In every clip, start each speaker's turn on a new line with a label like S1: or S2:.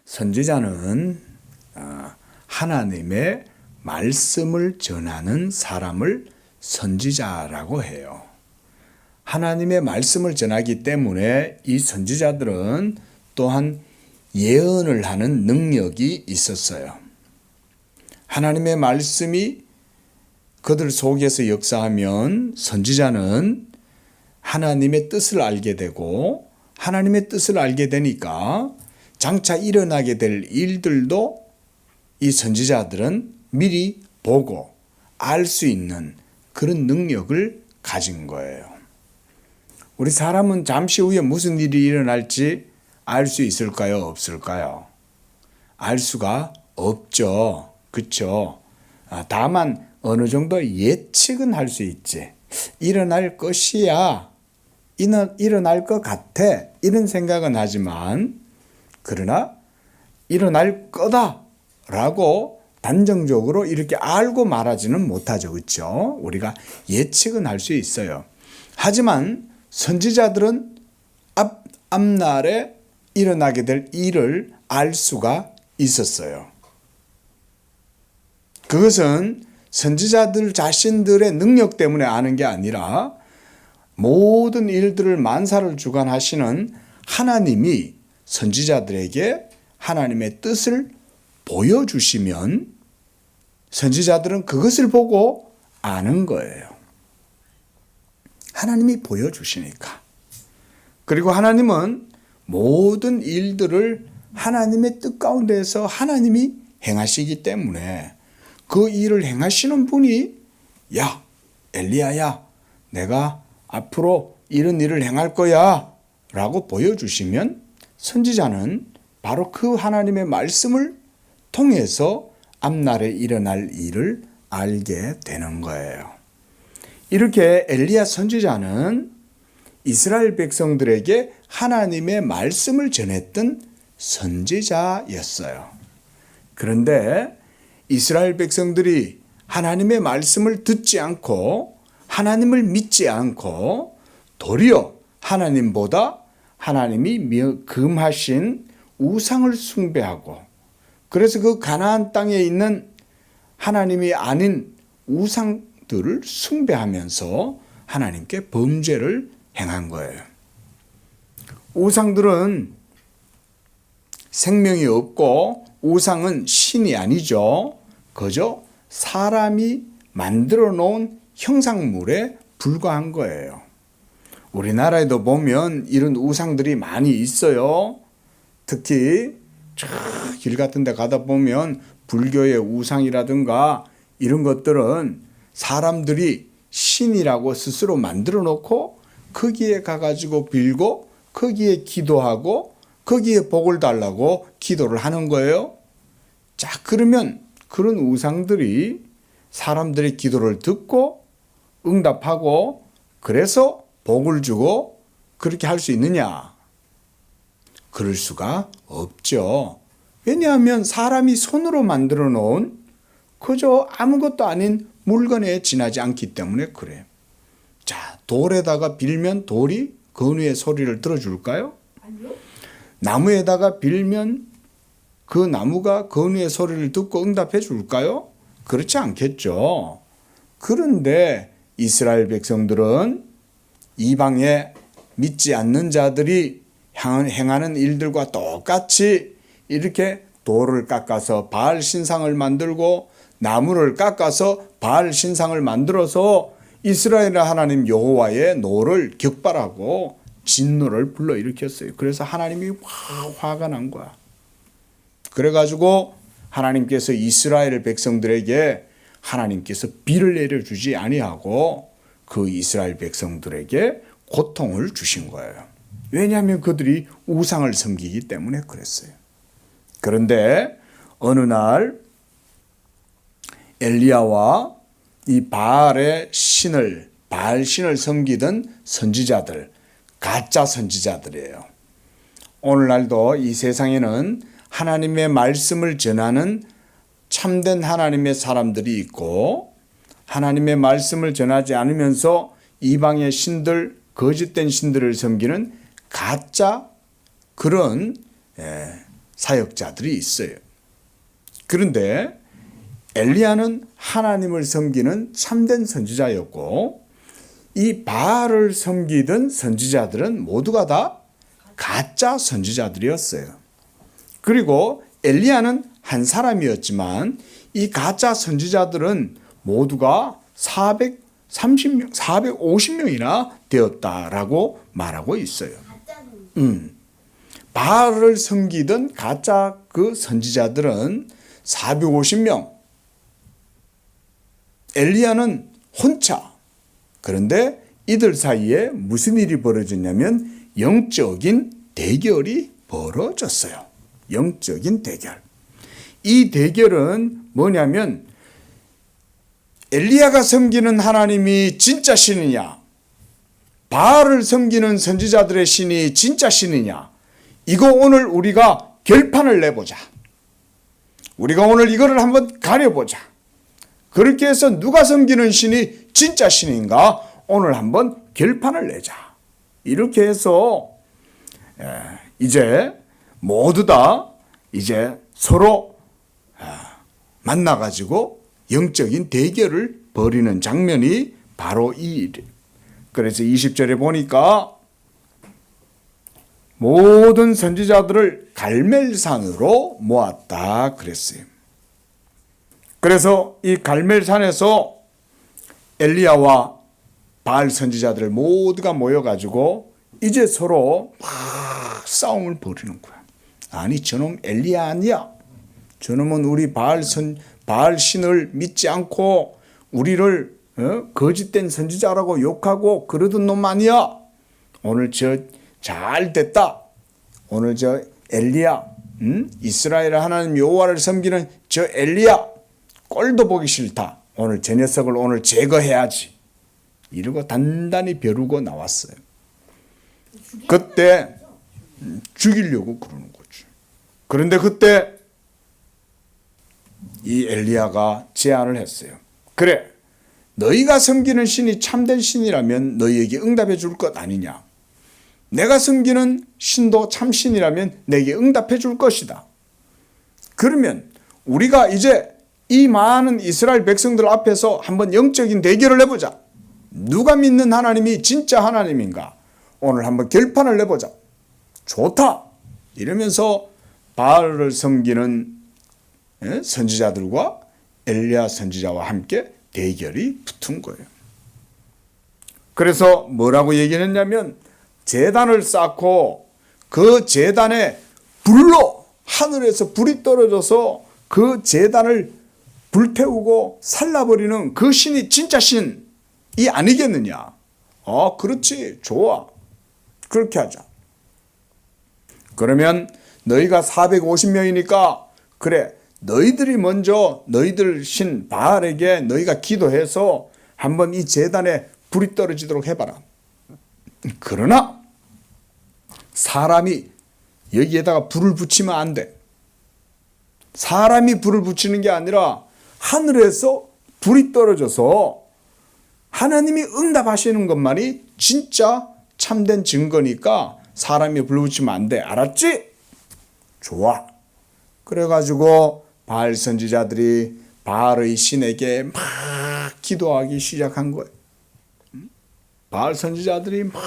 S1: 선지자는 하나님의 말씀을 전하는 사람을 선지자라고 해요. 하나님의 말씀을 전하기 때문에 이 선지자들은 또한 예언을 하는 능력이 있었어요. 하나님의 말씀이 그들 속에서 역사하면 선지자는 하나님의 뜻을 알게 되고, 하나님의 뜻을 알게 되니까 장차 일어나게 될 일들도 이 선지자들은 미리 보고 알 수 있는 그런 능력을 가진 거예요. 우리 사람은 잠시 후에 무슨 일이 일어날지 알 수 있을까요? 없을까요? 알 수가 없죠. 그렇죠? 다만 어느 정도 예측은 할 수 있지. 일어날 것이야, 일어날 것 같아, 이런 생각은 하지만, 그러나 일어날 거다라고 단정적으로 이렇게 알고 말하지는 못하죠. 그렇죠? 우리가 예측은 할 수 있어요. 하지만 선지자들은 앞날에 일어나게 될 일을 알 수가 있었어요. 그것은 선지자들 자신들의 능력 때문에 아는 게 아니라 모든 일들을 만사를 주관하시는 하나님이 선지자들에게 하나님의 뜻을 보여주시면 선지자들은 그것을 보고 아는 거예요. 하나님이 보여주시니까. 그리고 하나님은 모든 일들을 하나님의 뜻 가운데에서 하나님이 행하시기 때문에 그 일을 행하시는 분이, 야, 엘리야야, 내가 앞으로 이런 일을 행할 거야 라고 보여주시면 선지자는 바로 그 하나님의 말씀을 통해서 앞날에 일어날 일을 알게 되는 거예요. 이렇게 엘리야 선지자는 이스라엘 백성들에게 하나님의 말씀을 전했던 선지자였어요. 그런데 이스라엘 백성들이 하나님의 말씀을 듣지 않고 하나님을 믿지 않고 도리어 하나님보다 하나님이 금하신 우상을 숭배하고, 그래서 그 가나안 땅에 있는 하나님이 아닌 우상들을 숭배하면서 하나님께 범죄를 행한 거예요. 우상들은 생명이 없고 우상은 신이 아니죠. 그저 사람이 만들어 놓은 형상물에 불과한 거예요. 우리나라에도 보면 이런 우상들이 많이 있어요. 특히 길 같은 데 가다 보면 불교의 우상이라든가 이런 것들은 사람들이 신이라고 스스로 만들어 놓고 거기에 가가지고 빌고 거기에 기도하고 거기에 복을 달라고 기도를 하는 거예요. 자, 그러면 그런 우상들이 사람들의 기도를 듣고 응답하고 그래서 복을 주고 그렇게 할 수 있느냐? 그럴 수가 없죠. 왜냐하면 사람이 손으로 만들어 놓은 그저 아무것도 아닌 물건에 지나지 않기 때문에 그래요. 자, 돌에다가 빌면 돌이 건우의 소리를 들어줄까요? 아니요. 나무에다가 빌면 그 나무가 건우의 소리를 듣고 응답해 줄까요? 그렇지 않겠죠. 그런데 이스라엘 백성들은 이방에 믿지 않는 자들이 행하는 일들과 똑같이 이렇게 돌을 깎아서 바알 신상을 만들고 나무를 깎아서 바알 신상을 만들어서 이스라엘 하나님 여호와의 노를 격발하고 진노를 불러일으켰어요. 그래서 하나님이 화가 난 거야. 그래가지고 하나님께서 이스라엘 백성들에게 하나님께서 비를 내려주지 아니하고 그 이스라엘 백성들에게 고통을 주신 거예요. 왜냐하면 그들이 우상을 섬기기 때문에 그랬어요. 그런데 어느 날 엘리야와 이 바알 신을 섬기던 선지자들, 가짜 선지자들이에요. 오늘날도 이 세상에는 하나님의 말씀을 전하는 참된 하나님의 사람들이 있고, 하나님의 말씀을 전하지 않으면서 이방의 신들, 거짓된 신들을 섬기는 가짜 그런 사역자들이 있어요. 그런데 엘리야는 하나님을 섬기는 참된 선지자였고 이 바알을 섬기던 선지자들은 모두가 다 가짜 선지자들이었어요. 그리고 엘리야는 한 사람이었지만 이 가짜 선지자들은 모두가 430명, 450명이나 되었다라고 말하고 있어요. 바알을 섬기던 가짜 그 선지자들은 450명. 엘리야는 혼자. 그런데 이들 사이에 무슨 일이 벌어졌냐면 영적인 대결이 벌어졌어요. 영적인 대결. 이 대결은 뭐냐면 엘리야가 섬기는 하나님이 진짜 신이냐, 바알을 섬기는 선지자들의 신이 진짜 신이냐, 이거 오늘 우리가 결판을 내보자. 우리가 오늘 이거를 한번 가려보자. 그렇게 해서 누가 섬기는 신이 진짜 신인가 오늘 한번 결판을 내자. 이렇게 해서 이제 모두 다 이제 서로 만나가지고 영적인 대결을 벌이는 장면이 바로 이 일이에요. 그래서 20절에 보니까 모든 선지자들을 갈멜산으로 모았다 그랬어요. 그래서 이 갈멜산에서 엘리야와 바알 선지자들 모두가 모여가지고 이제 서로 막 싸움을 벌이는 거야. 아니 저놈 엘리야 아니야. 저놈은 우리 바알 신을 믿지 않고 우리를 거짓된 선지자라고 욕하고 그러던 놈 아니야. 오늘 잘 됐다. 오늘 엘리야, 이스라엘 하나님 여호와를 섬기는 저 엘리야 꼴도 보기 싫다. 오늘 저 녀석을 오늘 제거해야지. 이러고 단단히 벼르고 나왔어요. 그때 죽이려고 그러는 거죠. 그런데 그때 이 엘리야가 제안을 했어요. 그래, 너희가 섬기는 신이 참된 신이라면 너희에게 응답해 줄 것 아니냐. 내가 섬기는 신도 참신이라면 내게 응답해 줄 것이다. 그러면 우리가 이제 이 많은 이스라엘 백성들 앞에서 한번 영적인 대결을 해보자. 누가 믿는 하나님이 진짜 하나님인가? 오늘 한번 결판을 내보자. 좋다. 이러면서 바알을 섬기는 선지자들과 엘리야 선지자와 함께 대결이 붙은 거예요. 그래서 뭐라고 얘기를 했냐면 제단을 쌓고 그 제단에 불로 하늘에서 불이 떨어져서 그 제단을 불태우고 살라버리는 그 신이 진짜 신이 아니겠느냐. 그렇지. 좋아. 그렇게 하자. 그러면 너희가 450명이니까 그래 너희들이 먼저 너희들 신 바알에게 너희가 기도해서 한번 이 제단에 불이 떨어지도록 해봐라. 그러나 사람이 여기에다가 불을 붙이면 안 돼. 사람이 불을 붙이는 게 아니라 하늘에서 불이 떨어져서 하나님이 응답하시는 것만이 진짜 참된 증거니까 사람이 불 붙이면 안 돼. 알았지? 좋아. 그래가지고 바알 선지자들이 바알의 신에게 막 기도하기 시작한 거예요. 바알 선지자들이 막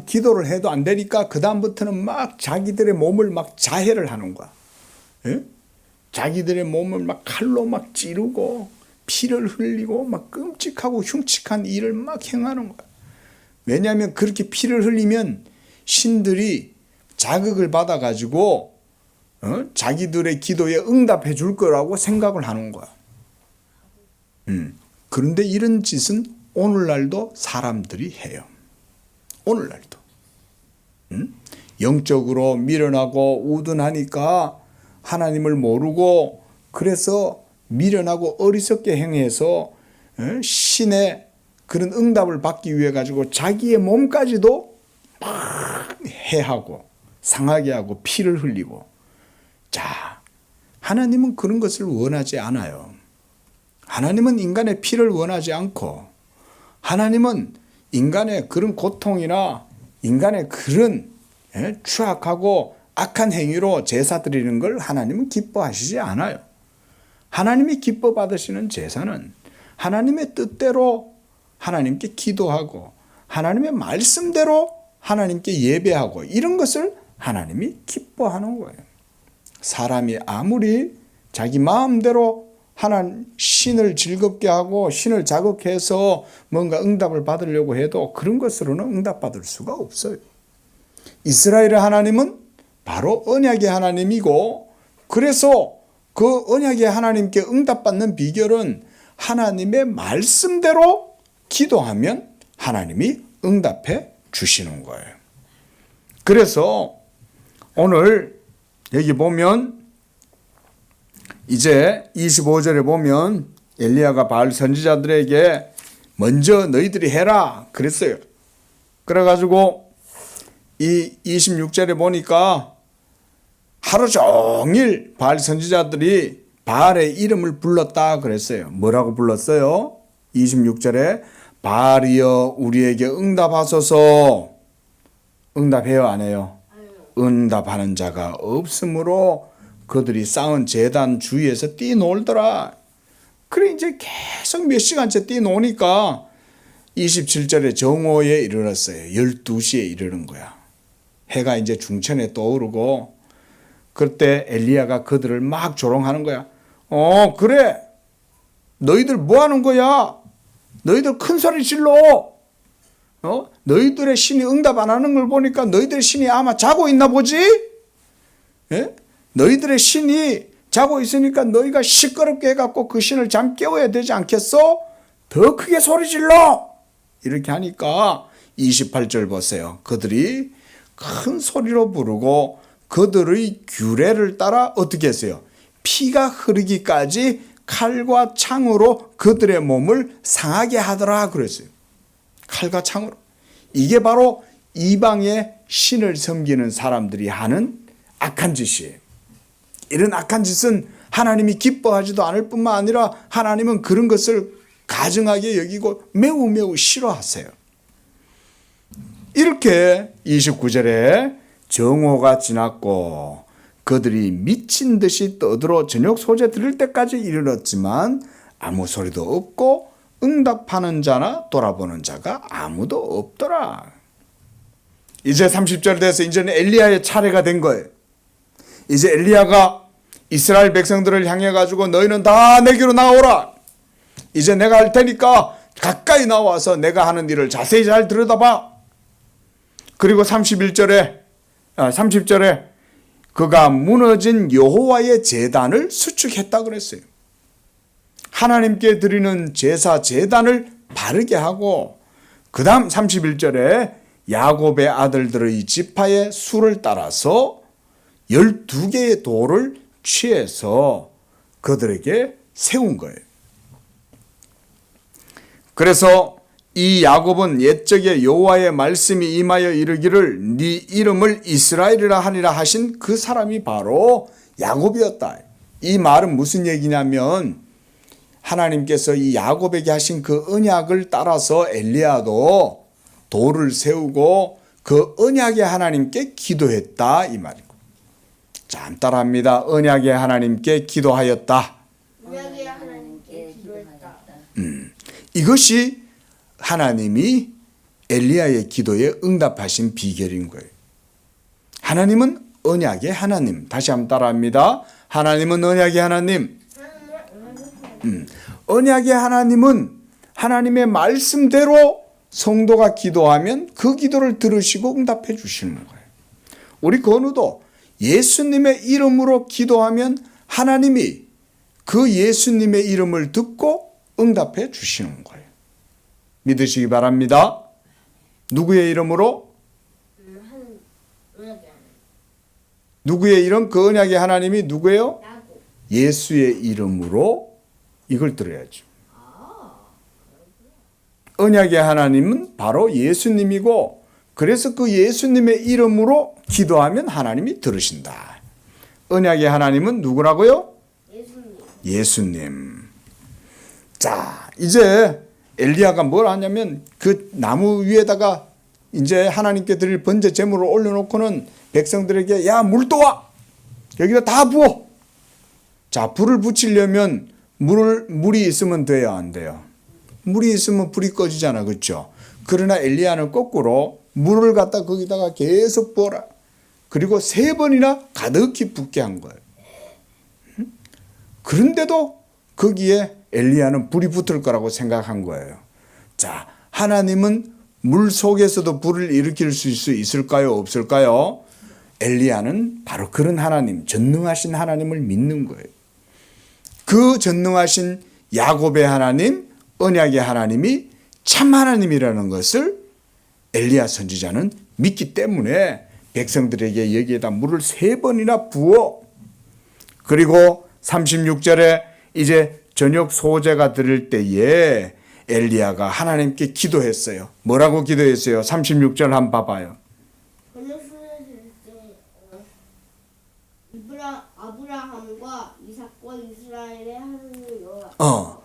S1: 기도를 해도 안 되니까 그 다음부터는 막 자기들의 몸을 막 자해를 하는 거야. 예? 자기들의 몸을 막 칼로 막 찌르고 피를 흘리고 막 끔찍하고 흉측한 일을 막 행하는 거야. 왜냐하면 그렇게 피를 흘리면 신들이 자극을 받아가지고 자기들의 기도에 응답해 줄 거라고 생각을 하는 거야. 그런데 이런 짓은 오늘날도 사람들이 해요. 오늘날도. 영적으로 미련하고 우둔하니까 하나님을 모르고 그래서 미련하고 어리석게 행해서 신의 그런 응답을 받기 위해 가지고 자기의 몸까지도 막 해하고 상하게 하고 피를 흘리고. 자, 하나님은 그런 것을 원하지 않아요. 하나님은 인간의 피를 원하지 않고 하나님은 인간의 그런 고통이나 인간의 그런 추악하고 악한 행위로 제사 드리는 걸 하나님은 기뻐하시지 않아요. 하나님이 기뻐 받으시는 제사는 하나님의 뜻대로 하나님께 기도하고 하나님의 말씀대로 하나님께 예배하고 이런 것을 하나님이 기뻐하는 거예요. 사람이 아무리 자기 마음대로 신을 즐겁게 하고 신을 자극해서 뭔가 응답을 받으려고 해도 그런 것으로는 응답받을 수가 없어요. 이스라엘의 하나님은 바로 언약의 하나님이고, 그래서 그 언약의 하나님께 응답받는 비결은 하나님의 말씀대로 기도하면 하나님이 응답해 주시는 거예요. 그래서 오늘 여기 보면 이제 25절에 보면 엘리야가 바알 선지자들에게 먼저 너희들이 해라 그랬어요. 그래가지고 이 26절에 보니까 하루 종일 바알 선지자들이 바알의 이름을 불렀다 그랬어요. 뭐라고 불렀어요? 26절에 바알이여 우리에게 응답하소서. 응답해요 안 해요? 응답하는 자가 없으므로 그들이 쌓은 제단 주위에서 뛰놀더라. 그래 이제 계속 몇 시간째 뛰노니까 27절에 정오에 이르렀어요. 12시에 이르는 거야. 해가 이제 중천에 떠오르고, 그때 엘리야가 그들을 막 조롱하는 거야. 그래 너희들 뭐 하는 거야? 너희들 큰 소리 질러. 너희들의 신이 응답 안 하는 걸 보니까 너희들의 신이 아마 자고 있나 보지? 예? 너희들의 신이 자고 있으니까 너희가 시끄럽게 해갖고 그 신을 잠 깨워야 되지 않겠어? 더 크게 소리 질러. 이렇게 하니까 28절 보세요. 그들이 큰 소리로 부르고 그들의 규례를 따라 어떻게 했어요? 피가 흐르기까지 칼과 창으로 그들의 몸을 상하게 하더라 그랬어요. 칼과 창으로. 이게 바로 이방의 신을 섬기는 사람들이 하는 악한 짓이에요. 이런 악한 짓은 하나님이 기뻐하지도 않을 뿐만 아니라 하나님은 그런 것을 가증하게 여기고 매우 매우 싫어하세요. 이렇게 29절에 정오가 지났고 그들이 미친 듯이 떠들어 저녁 소재 들을 때까지 이르렀지만 아무 소리도 없고 응답하는 자나 돌아보는 자가 아무도 없더라. 이제 30절 돼서 이제는 엘리야의 차례가 된 거예요. 이제 엘리야가 이스라엘 백성들을 향해 가지고 너희는 다 내게로 나오라. 이제 내가 할 테니까 가까이 나와서 내가 하는 일을 자세히 잘 들여다봐. 그리고 30절에 그가 무너진 여호와의 제단을 수축했다 그랬어요. 하나님께 드리는 제사 제단을 바르게 하고, 그 다음 31절에 야곱의 아들들의 지파의 수를 따라서 12개의 돌을 취해서 그들에게 세운 거예요. 그래서 이 야곱은 옛적에 여호와의 말씀이 임하여 이르기를 네 이름을 이스라엘이라 하니라 하신 그 사람이 바로 야곱이었다. 이 말은 무슨 얘기냐면 하나님께서 이 야곱에게 하신 그 언약을 따라서 엘리야도 돌을 세우고 그 언약의 하나님께 기도했다 이 말이고. 자, 따라합니다. 언약의 하나님께 기도하였다.
S2: 언약의 하나님께 기도했다.
S1: 이것이 하나님이 엘리야의 기도에 응답하신 비결인 거예요. 하나님은 언약의 하나님. 다시 한번 따라합니다. 하나님은 언약의 하나님. 언약의 하나님은 하나님의 말씀대로 성도가 기도하면 그 기도를 들으시고 응답해 주시는 거예요. 우리 건우도 예수님의 이름으로 기도하면 하나님이 그 예수님의 이름을 듣고 응답해 주시는 거예요. 믿으시기 바랍니다. 누구의 이름으로? 누구의 이름? 그 언약의 하나님이 누구예요? 예수의 이름으로 이걸 들어야죠. 언약의 하나님은 바로 예수님이고, 그래서 그 예수님의 이름으로 기도하면 하나님이 들으신다. 언약의 하나님은 누구라고요? 예수님. 자, 이제 엘리야가 뭘 하냐면 그 나무 위에다가 이제 하나님께 드릴 번제 제물을 올려놓고는 백성들에게 야, 물 떠와. 여기다 다 부어. 자, 불을 붙이려면 물이 있으면 돼야 안 돼요. 물이 있으면 불이 꺼지잖아. 그렇죠? 그러나 엘리야는 거꾸로 물을 갖다 거기다가 계속 부어라. 그리고 3번이나 가득히 붓게 한 거예요. 그런데도 거기에 엘리야는 불이 붙을 거라고 생각한 거예요. 자, 하나님은 물 속에서도 불을 일으킬 수 있을까요? 없을까요? 엘리야는 바로 그런 하나님, 전능하신 하나님을 믿는 거예요. 그 전능하신 야곱의 하나님, 언약의 하나님이 참 하나님이라는 것을 엘리야 선지자는 믿기 때문에 백성들에게 여기에다 물을 3번이나 부어. 그리고 36절에 이제 저녁 소제가 들을 때에 엘리야가 하나님께 기도했어요. 뭐라고 기도했어요? 36절 한번 봐봐요.
S2: 저녁 소요될 때 아브라함과 이삭과 이스라엘의 하나님 여호와.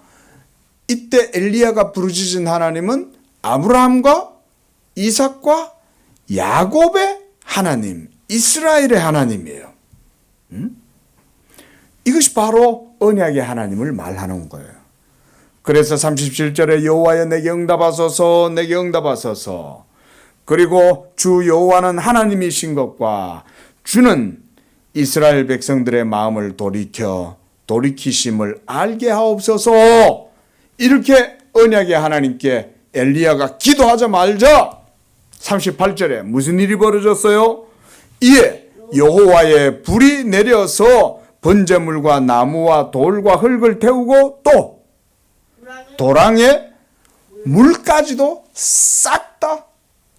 S1: 이때 엘리야가 부르짖은 하나님은 아브라함과 이삭과 야곱의 하나님, 이스라엘의 하나님이에요. 이것이 바로 언약의 하나님을 말하는 거예요. 그래서 37절에 여호와여 내게 응답하소서, 내게 응답하소서. 그리고 주 여호와는 하나님이신 것과 주는 이스라엘 백성들의 마음을 돌이키심을 알게 하옵소서. 이렇게 언약의 하나님께 엘리야가 기도하자마자 38절에 무슨 일이 벌어졌어요? 이에 여호와의 불이 내려서 번제물과 나무와 돌과 흙을 태우고 또 도랑에 물까지도 싹 다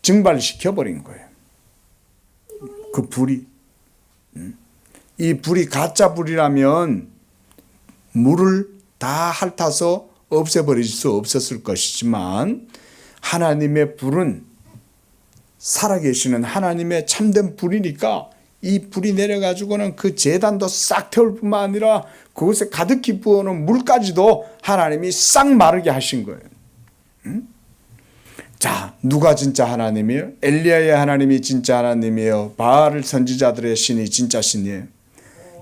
S1: 증발시켜 버린 거예요. 그 불이. 이 불이 가짜 불이라면 물을 다 핥아서 없애버릴 수 없었을 것이지만 하나님의 불은 살아계시는 하나님의 참된 불이니까 이 불이 내려가지고는 그 제단도 싹 태울 뿐만 아니라 그곳에 가득히 부어놓은 물까지도 하나님이 싹 마르게 하신 거예요. 자, 누가 진짜 하나님이에요? 엘리야의 하나님이 진짜 하나님이에요? 바알 선지자들의 신이 진짜 신이에요?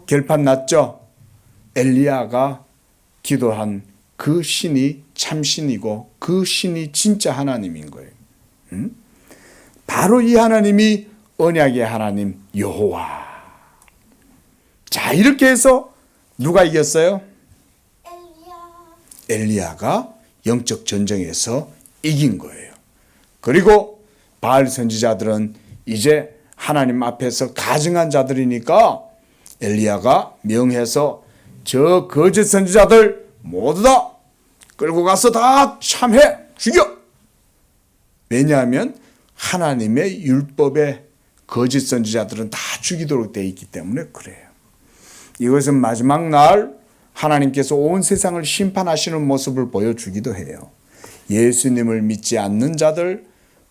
S1: 결판 났죠? 엘리야가 기도한 그 신이 참신이고 그 신이 진짜 하나님인 거예요. 바로 이 하나님이 언약의 하나님 여호와. 자, 이렇게 해서 누가 이겼어요? 엘리야가 영적 전쟁에서 이긴 거예요. 그리고 바알 선지자들은 이제 하나님 앞에서 가증한 자들이니까 엘리야가 명해서 저 거짓 선지자들 모두 다 끌고 가서 다 참해 죽여. 왜냐하면 하나님의 율법에 거짓 선지자들은 다 죽이도록 되어 있기 때문에 그래요. 이것은 마지막 날 하나님께서 온 세상을 심판하시는 모습을 보여주기도 해요. 예수님을 믿지 않는 자들,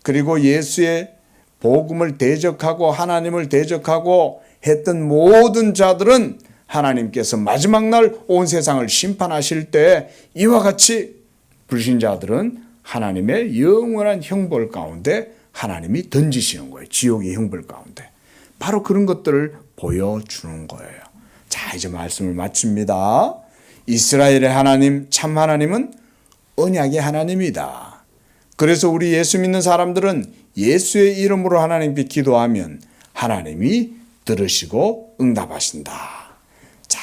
S1: 그리고 예수의 복음을 대적하고 하나님을 대적하고 했던 모든 자들은 하나님께서 마지막 날 온 세상을 심판하실 때 이와 같이 불신자들은 하나님의 영원한 형벌 가운데 하나님이 던지시는 거예요. 지옥의 형벌 가운데. 바로 그런 것들을 보여주는 거예요. 자, 이제 말씀을 마칩니다. 이스라엘의 하나님, 참 하나님은 언약의 하나님이다. 그래서 우리 예수 믿는 사람들은 예수의 이름으로 하나님께 기도하면 하나님이 들으시고 응답하신다. 자,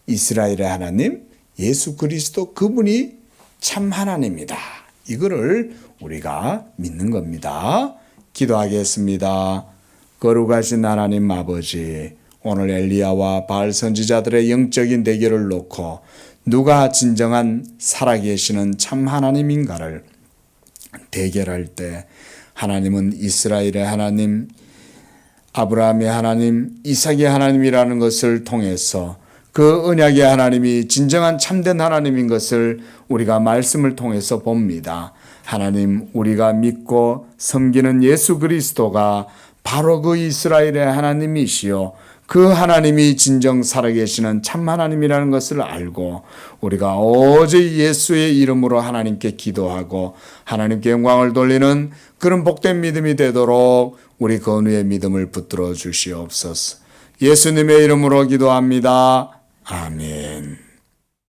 S1: 이스라엘의 하나님, 예수 그리스도 그분이 참 하나님이다. 이거를 우리가 믿는 겁니다. 기도하겠습니다. 거룩하신 하나님 아버지, 오늘 엘리야와 바알 선지자들의 영적인 대결을 놓고 누가 진정한 살아계시는 참 하나님인가를 대결할 때 하나님은 이스라엘의 하나님, 아브라함의 하나님, 이삭의 하나님이라는 것을 통해서 그 언약의 하나님이 진정한 참된 하나님인 것을 우리가 말씀을 통해서 봅니다. 하나님, 우리가 믿고 섬기는 예수 그리스도가 바로 그 이스라엘의 하나님이시요 그 하나님이 진정 살아계시는 참 하나님이라는 것을 알고 우리가 오직 예수의 이름으로 하나님께 기도하고 하나님께 영광을 돌리는 그런 복된 믿음이 되도록 우리 건우의 믿음을 붙들어 주시옵소서. 예수님의 이름으로 기도합니다. 아멘.